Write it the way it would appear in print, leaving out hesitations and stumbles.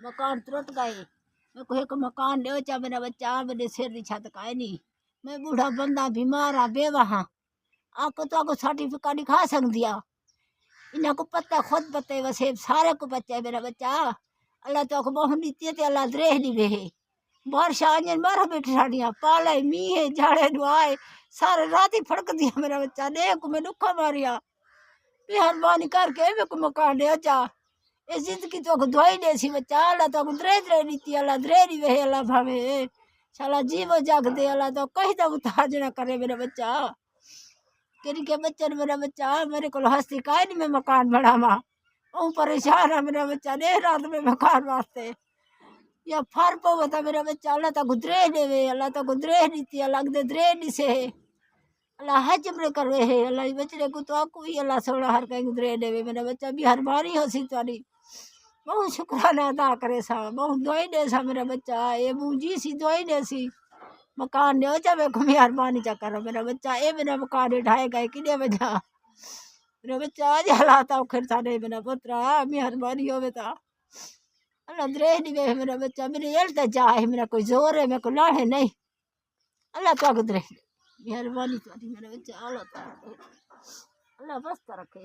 मकान तुरंत गए। मेरे को एक मकान दे चा मेरा बच्चा मेरे सिर की छत का है नहीं। मैं बूढ़ा बंदा बीमार हाँ बेवा हाँ आपको तो आपको सर्टिफिकेट दिखा सकती आ। इन्हें को पता खुद पता है वैसे सारे को पता है मेरा बच्चा। अल्लाह तो आपको बहुत नीति है अल्लाह द्रेह नहीं वे बारिश आने मारा बैठी साड़ियाँ पाले मीहे झाड़े दुआए सारे रात ही फड़क दिया मेरा बच्चा देख मैं दुखा मारिया मेहरबानी करके मेरे को मकान दे चा। ये जिंदगी तो धोई दे सी बच्चा अल्लाह तो द्रे द्रे नीति अल्लाह द्रे नहीं वे अल्लाह भावे साला जीव जग दे अल्लाह तो कहीं तो उताज ना करे मेरा बच्चा। किन के बच्चे ने मेरा बच्चा मेरे को हस्ती का नहीं मैं मकान बनावा वो परेशान है मेरा बच्चा देर रात में मकान वास्ते या फर पवता मेरा बच्चा अल्लाह तो गुदरे देवे अल्लाह तो गुदरे नीति अल्लाह दे द्रे नी से अल्लाह हज में करवे है अल्लाह बचड़े को तो आपको ही अल्लाह सोना हर कहीं गुदरे देवे मेरा बच्चा भी हर बारी हो सी तारी बहुत शुक्राना अदा करे सा बहुत दुआई दे सा मेरा बच्चा ये मुझी सी दुआई दे सी मकान दे चा मैं मेहरबानी चा करो मेरा बच्चा ये मेरा मकान ढाए गए किने बजा मेरा बच्चा आज हालात औखर था नहीं मेरा पुत्रा मेहरबानी हो बेटा अल्लाह द्रे नहीं वे मेरा बच्चा मेरे एल जा है मेरा कोई जोर है मेरे को लाहे नहीं अल्लाह तो द्रे मेहरबानी तुम्हारी मेरा बच्चा अल्लाह बस रखे।